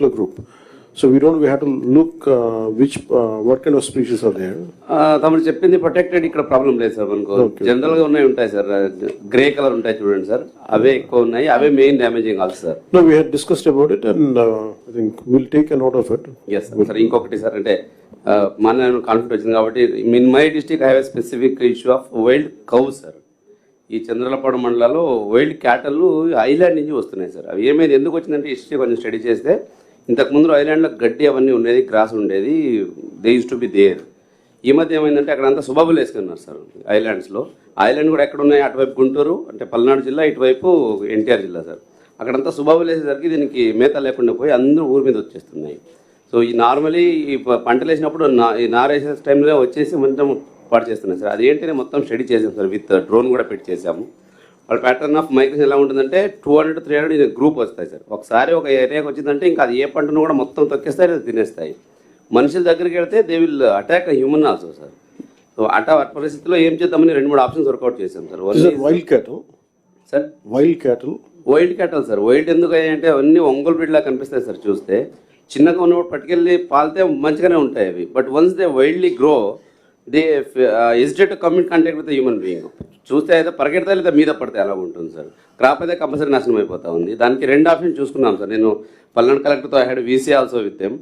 group. So we have to look what kind of species are there. తమరు చెప్పింది protected ఇక్కడ problem లేదు sir మనకు. జనరల్ గా ఉంటాయి సార్, గ్రే కలర్ ఉంటాయి చూడండి సార్, అవే ఎక్కువ ఉన్నాయి, అవే main damaging also sir. No, we had discussed about it and I think we'll take a note of it. Yes sir. ఇంకొకటి సార్, అంటే మన కాన్ఫ్లిక్ట్ వచ్చింది కాబట్టి in my district I have a specific issue of wild cow sir. ఈ చంద్రలపాడు మండలాల్లో wild క్యాటల్ island నుంచి వస్తున్నాయి sir. అవి ఏమైంది, ఎందుకు వచ్చిందంటే హిస్టరీ కొంచెం స్టడీ చేస్తే ఇంతకుముందు ఐలాండ్లో గడ్డి అవన్నీ ఉండేది, గ్రాస్ ఉండేది, they use to be there. ఈ మధ్య ఏమైందంటే అక్కడంతా సుబాబులు వేసుకున్నారు సార్ ఐలాండ్స్లో. ఐలాండ్ కూడా ఎక్కడ ఉన్నాయి, అటువైపు గుంటూరు అంటే పల్నాడు జిల్లా, ఇటువైపు ఎన్టీఆర్ జిల్లా సార్. అక్కడంతా సుబాబులు వేసేసరికి దీనికి మేత లేకుండా పోయి అందరూ ఊరి మీద వచ్చేస్తున్నాయి. సో ఈ నార్మలీ ఈ పంటలు వేసినప్పుడు ఈ నారేసే టైంలో వచ్చేసి మొత్తం పాటు చేస్తున్నాయి సార్. అదేంటి మొత్తం స్టడీ చేసాం సార్, విత్ డ్రోన్ కూడా పెట్టి చేసాము. వాళ్ళ ప్యాటర్న్ ఆఫ్ మైగ్రేషన్ ఎలా ఉంటుందంటే 200-300 ఇది గ్రూప్ వస్తాయి సార్. ఒకసారి ఒక ఏరియాకి వచ్చిందంటే ఇంకా అది ఏ పంటను కూడా మొత్తం తొక్కేస్తాయి లేదా తినేస్తాయి. మనుషుల దగ్గరికి వెళ్తే they will attack human also sir. So పరిస్థితిలో ఏం చేద్దామని 2-3 ఆప్షన్స్ వర్కౌట్ చేసాం sir. Wild క్యాటల్ sir, wild క్యాటల్ sir. Wild ఎందుకు అంటే అవన్నీ ఒంగోలు బ్రీడ్లా కనిపిస్తాయి సార్ చూస్తే. చిన్నగా ఉన్నప్పుడు పట్టుకెళ్ళి పాలితే మంచిగానే ఉంటాయి అవి. But once they wildly grow they hesitate to come in contact with human being. చూస్తే అయితే పరిగెడతాయి లేదా మీద పడితే అలా ఉంటుంది సార్. క్రాప్ అయితే కంపల్సరీ నాశనం అయిపోతా ఉంది. దానికి 2 ఆప్షన్ చూసుకున్నాం సార్. నేను పల్నాడు కలెక్టర్తో I had VC also with them.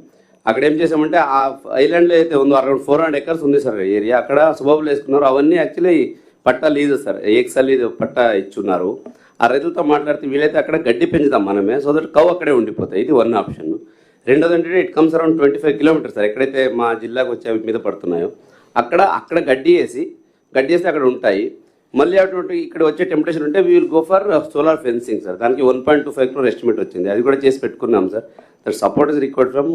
అక్కడ ఏం చేసామంటే ఆ ఐలాండ్లో అయితే ఉందో అరౌండ్ 400 acres ఉంది సార్ ఏరియా. అక్కడ సుబాబులు వేసుకున్నారు. అవన్నీ యాక్చువల్లీ పట్టా లీజు సార్, ఏక్సల్ లీజు పట్టా ఇచ్చున్నారు. ఆ రైతులతో మాట్లాడితే వీలైతే అక్కడ గడ్డి పెంచుతాం మనమే, సో దట్ కౌ అక్కడే ఉండిపోతాయి. ఇది 1 ఆప్షన్. రెండోది ఏంటంటే it comes around 25 kilometers sir. ఎక్కడైతే మా జిల్లాకు వచ్చే మీద పడుతున్నాయో అక్కడ గడ్డి వేస్తే అక్కడ ఉంటాయి. మళ్ళీ అటువంటి ఇక్కడ వచ్చే టెంపరేచర్ ఉంటే we will go for solar fencing sir. దానికి 1.25 crore ఎస్టిమేట్ వచ్చింది. అది కూడా చేసి పెట్టుకున్నాం sir. That support is required from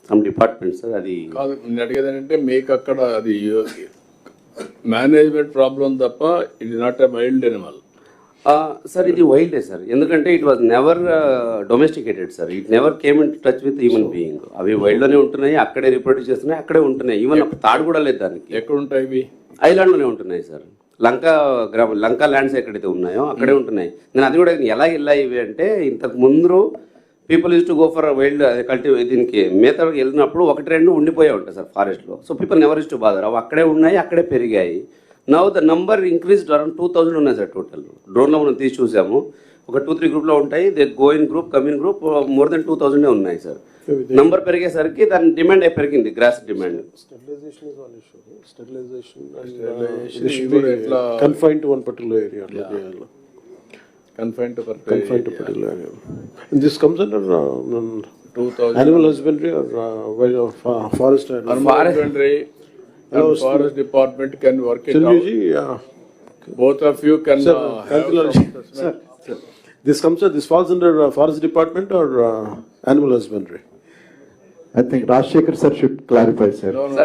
some department sir. అది కాదు నేను అడిగేది ఏంటంటే మీకు అక్కడ అది మేనేజ్మెంట్ ప్రాబ్లం తప్ప it is not a wild Animal sir. ఇది వైల్డే సార్, ఎందుకంటే it was never domesticated sir. It never came in touch with human being. అవి వైల్డ్లోనే ఉంటున్నాయి, అక్కడే రిప్రొడ్యూస్ చేస్తున్నాయి, అక్కడే ఉంటున్నాయి. ఈవెన్ తాడు కూడా లేదు దానికి. ఎక్కడ ఉంటాయి ఇవి? ఐలాండ్లోనే ఉంటున్నాయి సార్. లంకా ల్యాండ్స్ ఎక్కడైతే ఉన్నాయో అక్కడే ఉంటున్నాయి. నేను అది కూడా ఎలా వెళ్ళాయి ఇవి అంటే, ఇంతకు ముందు people use to go for wild దీనికి మేతకి వెళ్ళినప్పుడు 1-2 ఉండిపోయా ఉంటాయి సార్ ఫారెస్ట్లో. So people never use to bother. అవి అక్కడే ఉన్నాయి, అక్కడే పెరిగాయి. Now the number increased around 2000 ఉన్నాయి సార్ టోటల్. డ్రోన్లో మనం తీసి చూసాము. ఒక 2-3 గ్రూప్లో ఉంటాయి. They go in group, come in group, more than 2000 ఉన్నాయి సార్. నంబర్ పెరిగేసరికి దాని డిమాండ్ పెరిగింది, grass demand. Confined to one particular area. Confined to particular area. And this comes under 2000 animal husbandry or forest husbandry. Forest department can work it out. Both of you can sir, this falls under forest department or animal husbandry? I think Rajshekhar sir should clarify, sir. No, I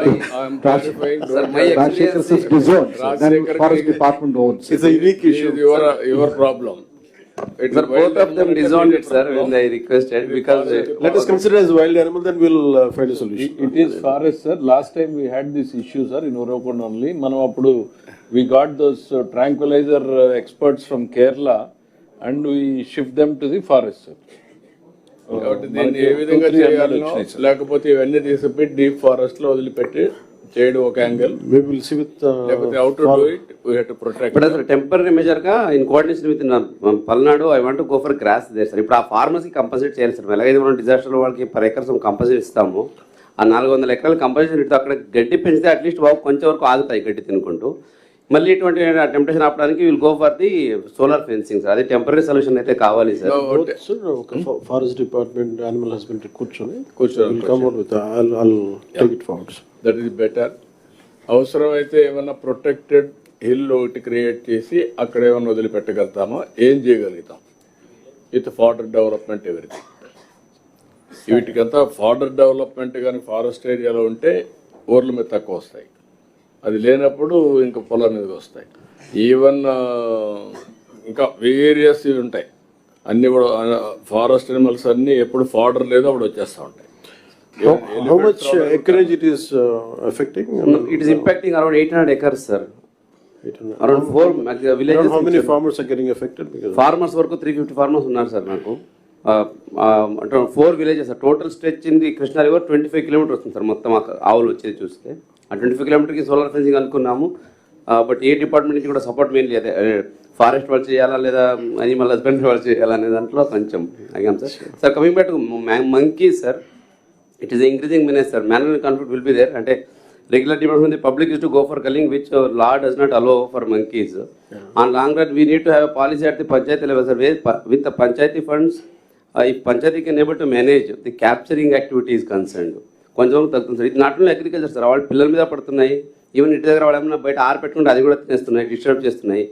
am clarifying. Rajshekhar sir is disowned, then forest department owns. It's a unique issue. Your problem. Sir, both of them disowned it, sir, when they requested, because let us consider as wild animal, then we'll find a solution. It is forest, sir. Last time we had this issue, sir, in Uravakund only. Manam appudu we got those tranquilizer experts from Kerala and we shift them to the forest, sir. దీన్ని ఏ విధంగా చేయాలనో లేకపోతే ఇవన్నీ తీసుకుపోయి deep forest లో వదిలిపెట్టి చేయడం ఒక angle. We will see with లేకపోతే how to do it, we have to protect. but as a temporary measure గా in coordination with Palnadu I want to go for grass there sir. ఇప్పుడు ఆ farmers కి compulsory చేయాలి sir. ఎలాగైతే మనం disaster వాళ్ళకి per acres compulsory ఇస్తాము, ఆ 400 acres కంపల్సరీ ఇస్తాం. అక్కడ గడ్డి పెంచితే అట్లీస్ట్ బాబు కొంచెం వరకు ఆగుతాయి గడ్డి తినుకుంటూ. మళ్ళీ ఇటువంటి టెంప్టేషన్ ఆపడానికి will go for the solar fencing sir. అది టెంపరీ సొల్యూషన్ అయితే కావాలి sir. Forest department, animal husbandry కూర్చొని come out with I'll take it forward. That is better. అవసరమైతే ఏమన్నా ప్రొటెక్టెడ్ హిల్ ఒకటి క్రియేట్ చేసి అక్కడ ఏమన్నా వదిలిపెట్టగలుగుతామో, ఏం చేయగలుగుతాం విత్ ఫార్డర్ డెవలప్మెంట్ ఎవ్రీథింగ్. వీటికంతా ఫార్డర్ డెవలప్మెంట్ కానీ ఫారెస్ట్ ఏరియాలో ఉంటే ఊర్ల మీద తక్కువ వస్తాయి. అది లేనప్పుడు ఇంకా పొలం మీదకి వస్తాయి. ఈవెన్ ఇంకా వేరియస్ ఇవి ఉంటాయి అన్నీ కూడా. ఫారెస్ట్ అనిమల్స్ అన్నీ ఎప్పుడు ఫార్డర్ లేదో అప్పుడు వచ్చేస్తూ ఉంటాయి. How much acreage it is affecting? It is impacting around 800 acres, sir. Around 4 villages. How many farmers are getting affected? Because farmers వరకు 350 farmers ఉన్నారు సార్ నాకు. అంటే 4 villages sir. Total stretch in the Krishna river 25 kilometers వస్తుంది sir మొత్తం ఆవులు వచ్చేది చూస్తే. ఆ 25 kilometerకి సోలార్ ఫెన్సింగ్ అనుకున్నాము. బట్ ఏ డిపార్ట్మెంట్ నుంచి కూడా సపోర్ట్ మెయిన్ లేదు. ఫారెస్ట్ వాళ్ళు చేయాలా లేదా అనిమల్ హస్బెండరీ వాళ్ళు చేయాలా అనే దాంట్లో కొంచెం అడిగాం sir. Sir coming back to monkeys sir, it is increasing menace sir. Manual conflict will be there. అంటే regular demand from the public is to go for culling, which law does not allow for monkeys. On long run, we need to have a policy at the panchayati level, sir, where with the panchayati funds, if panchayati can able to manage the capturing activity is concerned. కొంచెం తగ్గుతుంది sir. ఇది not only agriculture sir, వాళ్ళ పిల్లల మీద పడుతున్నాయి. Even ఇంటి దగ్గర వాళ్ళు ఏమైనా బయట పెట్టుకుంటే అది కూడా తినేస్తున్నాయి, డిస్టర్బ్ చేస్తున్నాయి.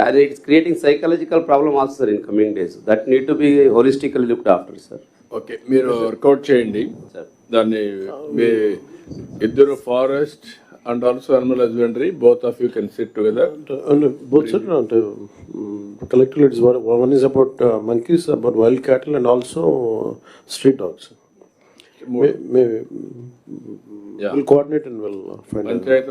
అది it's creating psychological problem also sir in coming days. That need to be holistically looked after sir. Okay, మీరు వర్కౌట్ చేయండి సార్. దాన్ని. మీ ఇద్దరు forest and also animal husbandry, both of you can sit together. And both sir, collectively it's one is about monkeys, about wild cattle, and also street dogs. We'll coordinate and we'll find out. Panchayat